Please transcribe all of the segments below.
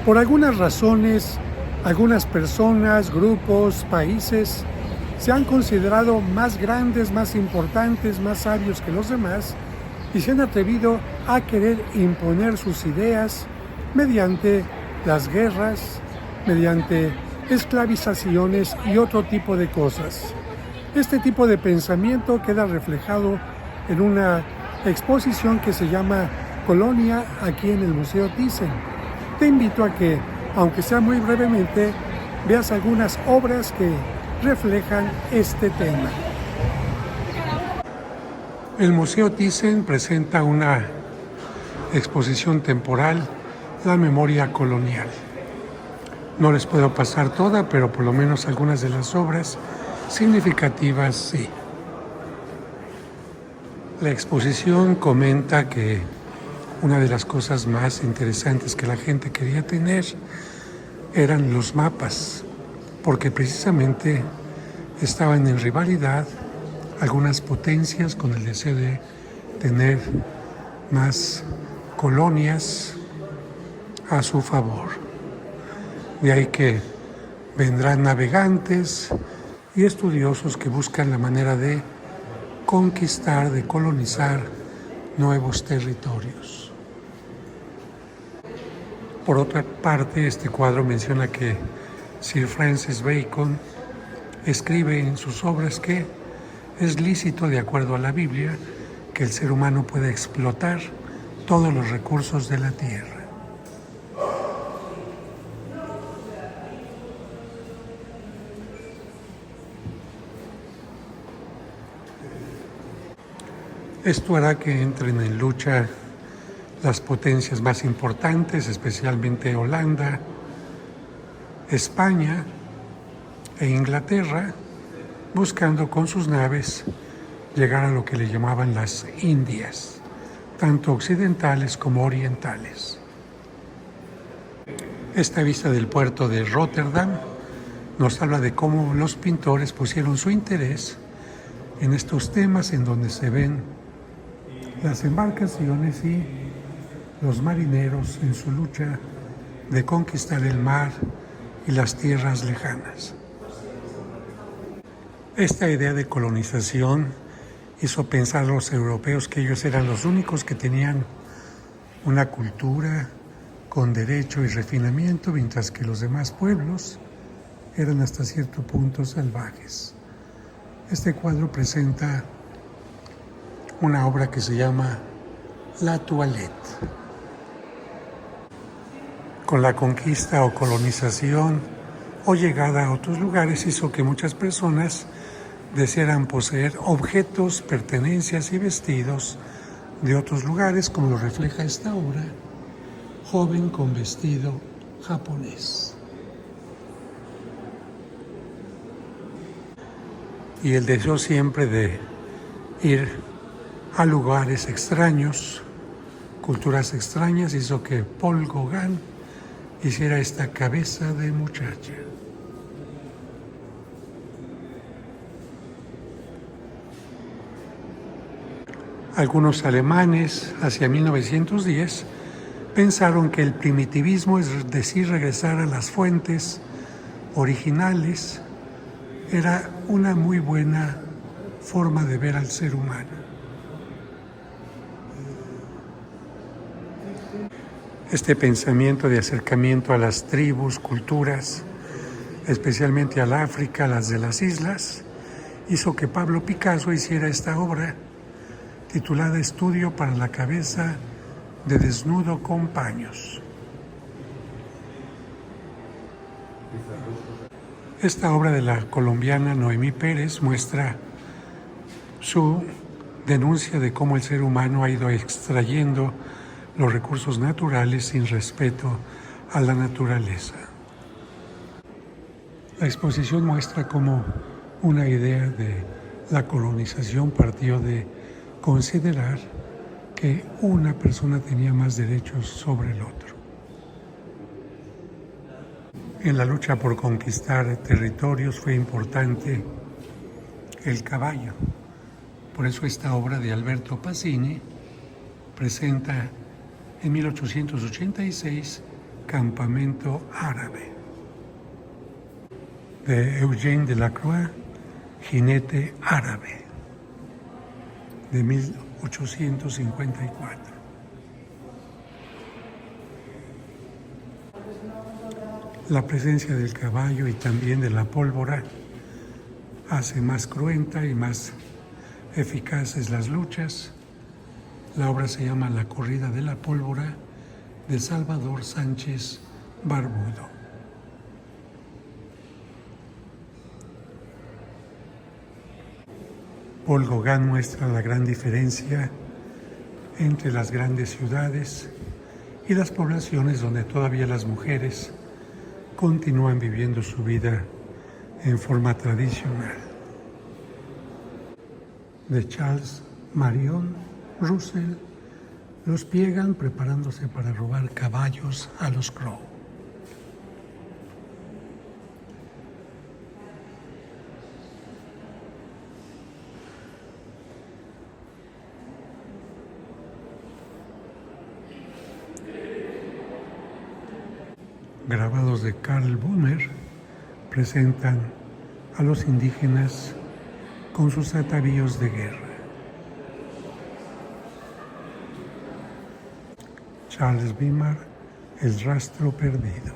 Por algunas razones, algunas personas, grupos, países se han considerado más grandes, más importantes, más sabios que los demás y se han atrevido a querer imponer sus ideas mediante las guerras, mediante esclavizaciones y otro tipo de cosas. Este tipo de pensamiento queda reflejado en una exposición que se llama Colonia aquí en el Museo Thyssen. Te invito a que, aunque sea muy brevemente, veas algunas obras que reflejan este tema. El Museo Thyssen presenta una exposición temporal, La memoria colonial. No les puedo pasar toda, pero por lo menos algunas de las obras significativas sí. La exposición comenta que una de las cosas más interesantes que la gente quería tener eran los mapas, porque precisamente estaban en rivalidad algunas potencias con el deseo de tener más colonias a su favor. De ahí que vendrán navegantes y estudiosos que buscan la manera de conquistar, de colonizar nuevos territorios. Por otra parte, este cuadro menciona que Sir Francis Bacon escribe en sus obras que es lícito, de acuerdo a la Biblia, que el ser humano pueda explotar todos los recursos de la tierra. Esto hará que entren en lucha las potencias más importantes, especialmente Holanda, España e Inglaterra, buscando con sus naves llegar a lo que le llamaban las Indias, tanto occidentales como orientales. Esta vista del puerto de Rotterdam nos habla de cómo los pintores pusieron su interés en estos temas en donde se ven las embarcaciones y los marineros en su lucha de conquistar el mar y las tierras lejanas. Esta idea de colonización hizo pensar a los europeos que ellos eran los únicos que tenían una cultura con derecho y refinamiento, mientras que los demás pueblos eran hasta cierto punto salvajes. Este cuadro presenta una obra que se llama La Toilette. Con la conquista o colonización o llegada a otros lugares hizo que muchas personas desearan poseer objetos, pertenencias y vestidos de otros lugares, como lo refleja esta obra, Joven con vestido japonés. Y el deseo siempre de ir a lugares extraños, culturas extrañas, hizo que Paul Gauguin hiciera esta cabeza de muchacha. Algunos alemanes, hacia 1910, pensaron que el primitivismo, es decir, regresar a las fuentes originales, era una muy buena forma de ver al ser humano. Este pensamiento de acercamiento a las tribus, culturas, especialmente al África, a las de las islas, hizo que Pablo Picasso hiciera esta obra titulada Estudio para la cabeza de desnudo con paños. Esta obra de la colombiana Noemí Pérez muestra su denuncia de cómo el ser humano ha ido extrayendo los recursos naturales sin respeto a la naturaleza. La exposición muestra cómo una idea de la colonización partió de considerar que una persona tenía más derechos sobre el otro. En la lucha por conquistar territorios fue importante el caballo. Por eso esta obra de Alberto Pasini presenta en 1886 Campamento Árabe, de Eugène Delacroix, Jinete Árabe, de 1854. La presencia del caballo y también de la pólvora hace más cruenta y más eficaces las luchas. La obra se llama La corrida de la pólvora, de Salvador Sánchez Barbudo. Paul Gauguin muestra la gran diferencia entre las grandes ciudades y las poblaciones donde todavía las mujeres continúan viviendo su vida en forma tradicional. De Charles Marion Russell, los Piegan preparándose para robar caballos a los Crow. Grabados de Karl Böhmer presentan a los indígenas con sus atavíos de guerra. Charles Weimar, El rastro perdido.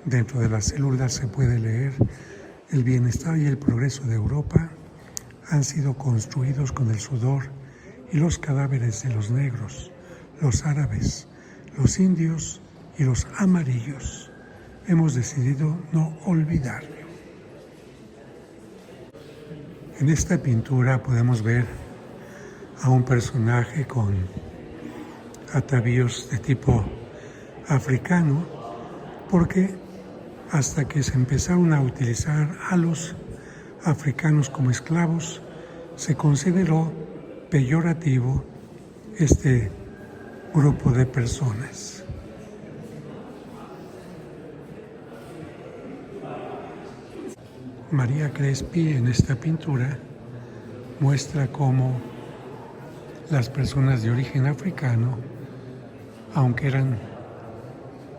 Dentro de las células se puede leer: el bienestar y el progreso de Europa han sido construidos con el sudor y los cadáveres de los negros, los árabes, los indios y los amarillos. Hemos decidido no olvidarlo. En esta pintura podemos ver a un personaje con atavíos de tipo africano, porque hasta que se empezaron a utilizar a los africanos como esclavos, se consideró peyorativo este grupo de personas. María Crespi en esta pintura muestra cómo las personas de origen africano, aunque eran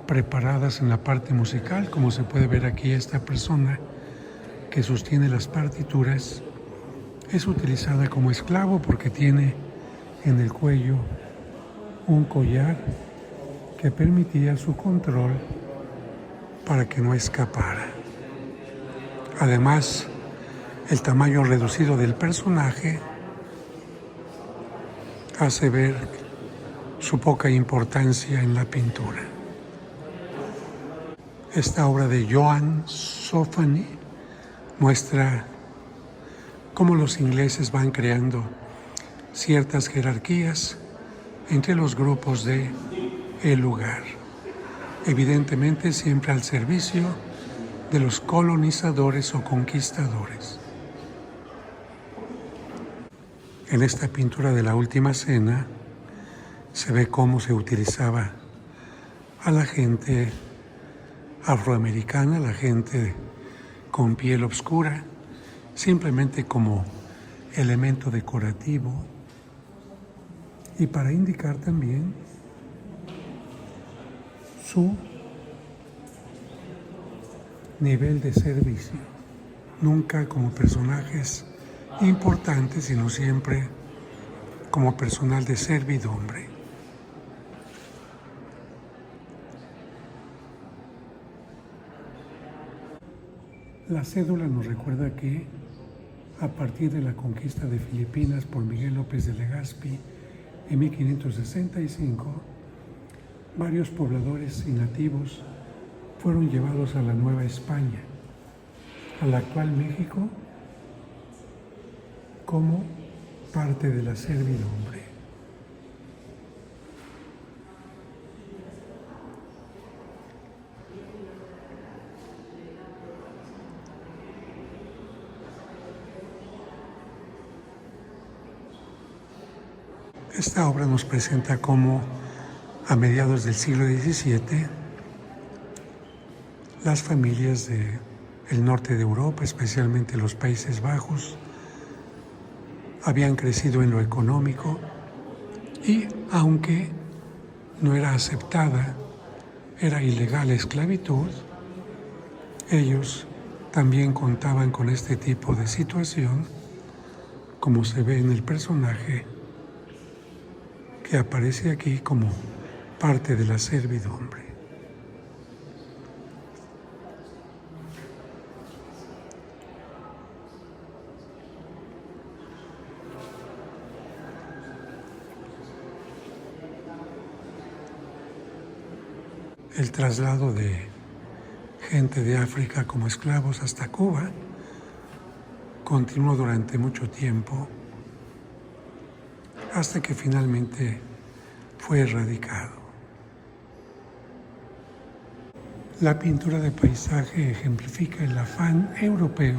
preparadas en la parte musical, como se puede ver aquí esta persona que sostiene las partituras, es utilizada como esclavo porque tiene en el cuello un collar que permitía su control para que no escapara. Además, el tamaño reducido del personaje hace ver su poca importancia en la pintura. Esta obra de Johann Sofany muestra cómo los ingleses van creando ciertas jerarquías entre los grupos de el lugar, evidentemente siempre al servicio de los colonizadores o conquistadores. En esta pintura de la Última Cena se ve cómo se utilizaba a la gente afroamericana, la gente con piel oscura, simplemente como elemento decorativo y para indicar también su nivel de servicio, nunca como personajes importantes, sino siempre como personal de servidumbre. La cédula nos recuerda que a partir de la conquista de Filipinas por Miguel López de Legazpi en 1565, varios pobladores y nativos fueron llevados a la Nueva España, al actual México, como parte de la servidumbre. Esta obra nos presenta cómo a mediados del siglo XVII las familias del norte de Europa, especialmente los Países Bajos, habían crecido en lo económico y, aunque no era aceptada, era ilegal la esclavitud, ellos también contaban con este tipo de situación, como se ve en el personaje que aparece aquí como parte de la servidumbre. El traslado de gente de África como esclavos hasta Cuba continuó durante mucho tiempo hasta que finalmente fue erradicado. La pintura de paisaje ejemplifica el afán europeo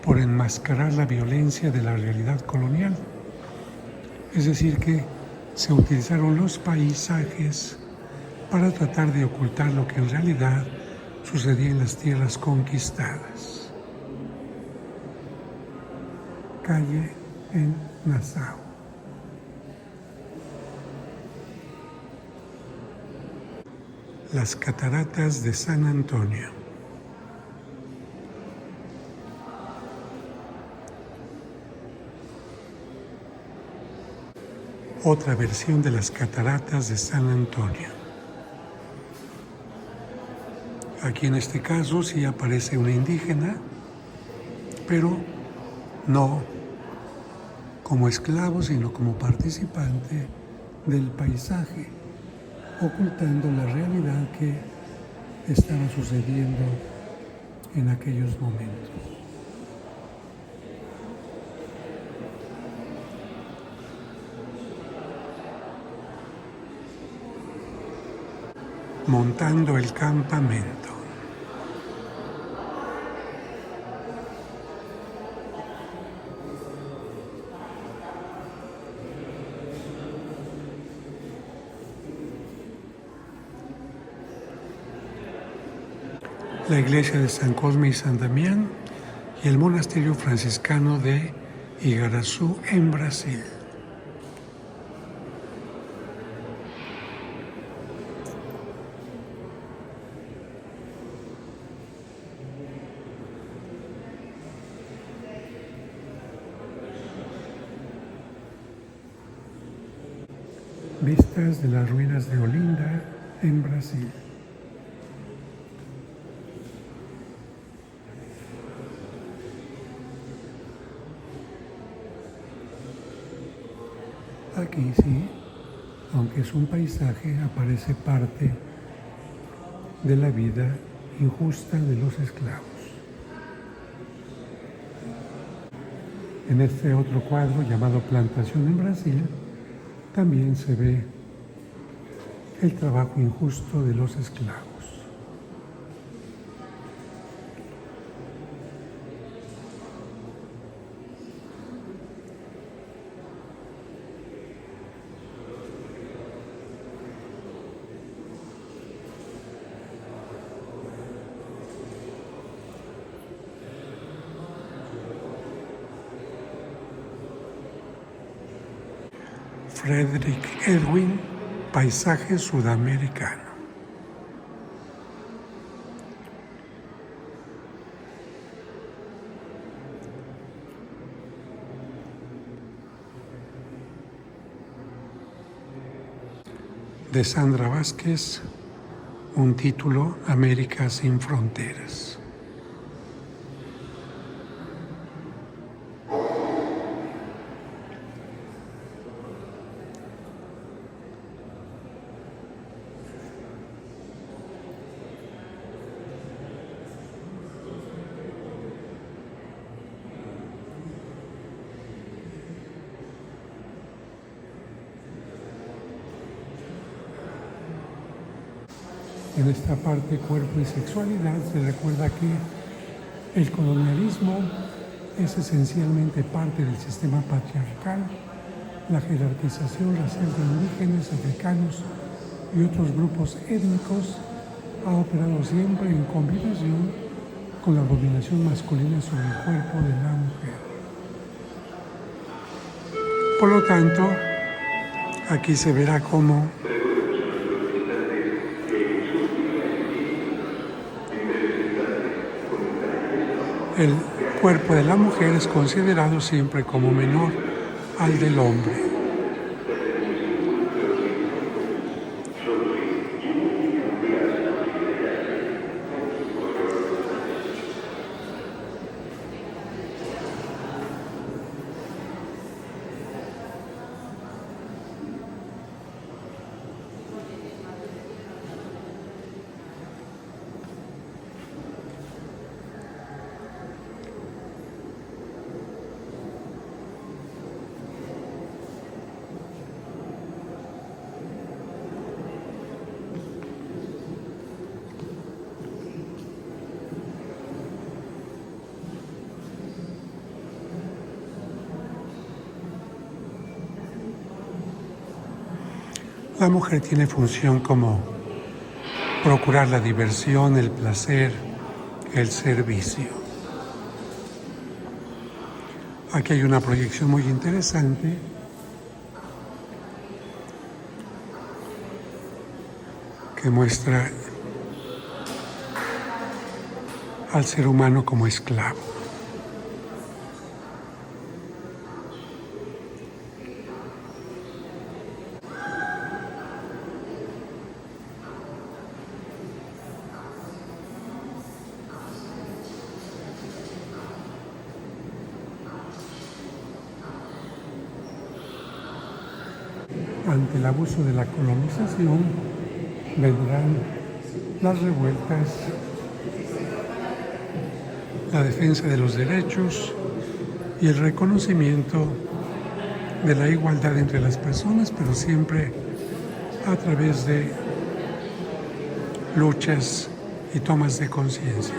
por enmascarar la violencia de la realidad colonial. Es decir, que se utilizaron los paisajes para tratar de ocultar lo que en realidad sucedía en las tierras conquistadas. Calle en Nassau. Las cataratas de San Antonio. Otra versión de las cataratas de San Antonio. Aquí en este caso sí aparece una indígena, pero no como esclavo, sino como participante del paisaje, ocultando la realidad que estaba sucediendo en aquellos momentos. Montando el campamento. La iglesia de San Cosme y San Damián y el monasterio franciscano de Igaraçu en Brasil. Vistas de las ruinas de Olinda en Brasil. Aquí sí, aunque es un paisaje, aparece parte de la vida injusta de los esclavos. En este otro cuadro llamado Plantación en Brasil, también se ve el trabajo injusto de los esclavos. Frederick Edwin, Paisaje Sudamericano. De Sandra Vázquez, un título, América sin fronteras. En esta parte, cuerpo y sexualidad, se recuerda que el colonialismo es esencialmente parte del sistema patriarcal, la jerarquización racial de indígenas, africanos y otros grupos étnicos ha operado siempre en combinación con la dominación masculina sobre el cuerpo de la mujer. Por lo tanto, aquí se verá cómo el cuerpo de la mujer es considerado siempre como menor al del hombre. La mujer tiene función como procurar la diversión, el placer, el servicio. Aquí hay una proyección muy interesante que muestra al ser humano como esclavo. Ante el abuso de la colonización vendrán las revueltas, la defensa de los derechos y el reconocimiento de la igualdad entre las personas, pero siempre a través de luchas y tomas de conciencia.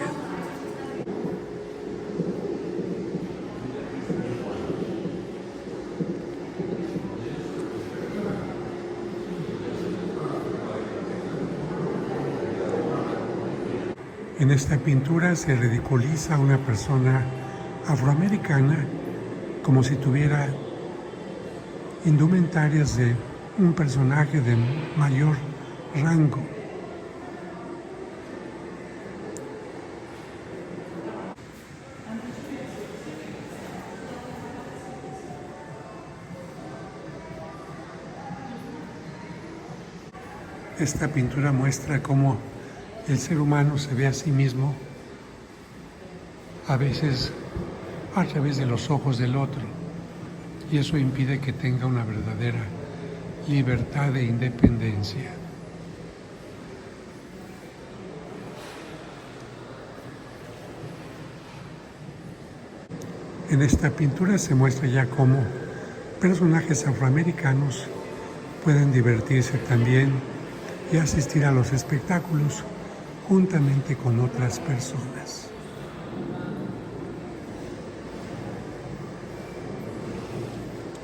En esta pintura se ridiculiza a una persona afroamericana como si tuviera indumentarias de un personaje de mayor rango. Esta pintura muestra cómo el ser humano se ve a sí mismo a veces a través de los ojos del otro, y eso impide que tenga una verdadera libertad e independencia. En esta pintura se muestra ya cómo personajes afroamericanos pueden divertirse también y asistir a los espectáculos juntamente con otras personas.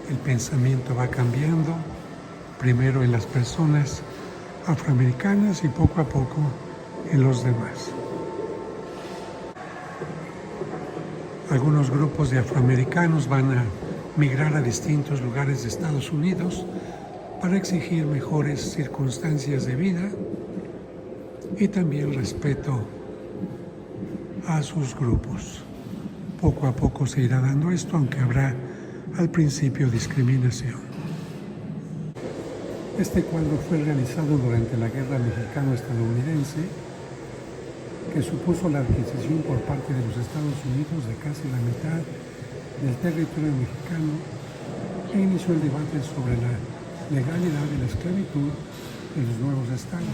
El pensamiento va cambiando, primero en las personas afroamericanas y poco a poco en los demás. Algunos grupos de afroamericanos van a migrar a distintos lugares de Estados Unidos para exigir mejores circunstancias de vida y también respeto a sus grupos. Poco a poco se irá dando esto, aunque habrá al principio discriminación. Este cuadro fue realizado durante la Guerra Mexicano-Estadounidense, que supuso la adquisición por parte de los Estados Unidos de casi la mitad del territorio mexicano e inició el debate sobre la legalidad de la esclavitud en los nuevos estados.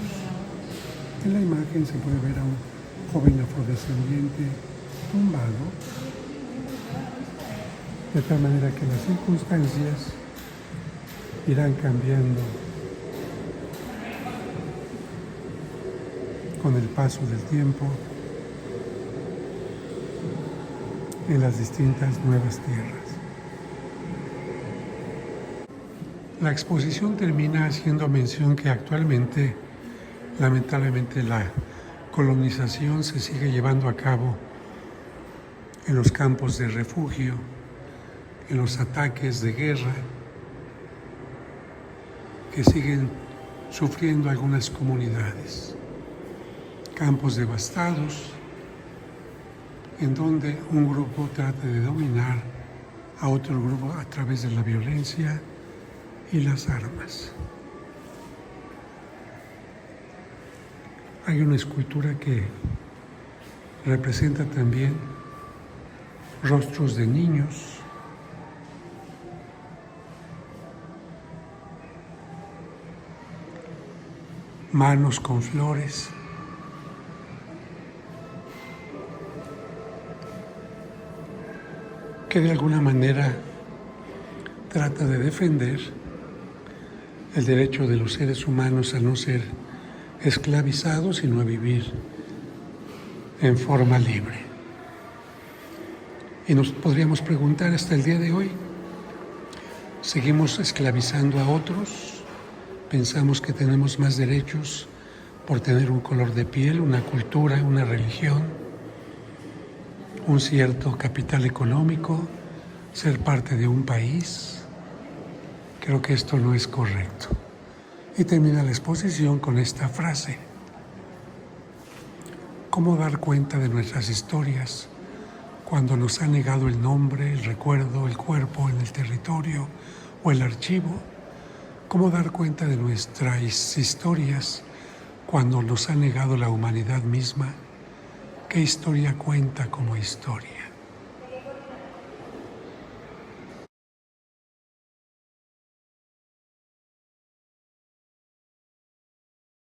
En la imagen se puede ver a un joven afrodescendiente tumbado, de tal manera que las circunstancias irán cambiando con el paso del tiempo en las distintas nuevas tierras. La exposición termina haciendo mención que actualmente, lamentablemente, la colonización se sigue llevando a cabo en los campos de refugio, en los ataques de guerra, que siguen sufriendo algunas comunidades. Campos devastados, en donde un grupo trata de dominar a otro grupo a través de la violencia y las armas. Hay una escultura que representa también rostros de niños, manos con flores, que de alguna manera trata de defender el derecho de los seres humanos a no ser esclavizados, sino a vivir en forma libre. Y nos podríamos preguntar hasta el día de hoy, ¿seguimos esclavizando a otros? ¿Pensamos que tenemos más derechos por tener un color de piel, una cultura, una religión, un cierto capital económico, ser parte de un país? Creo que esto no es correcto. Y termina la exposición con esta frase: ¿cómo dar cuenta de nuestras historias cuando nos ha negado el nombre, el recuerdo, el cuerpo en el territorio o el archivo? ¿Cómo dar cuenta de nuestras historias cuando nos ha negado la humanidad misma? ¿Qué historia cuenta como historia?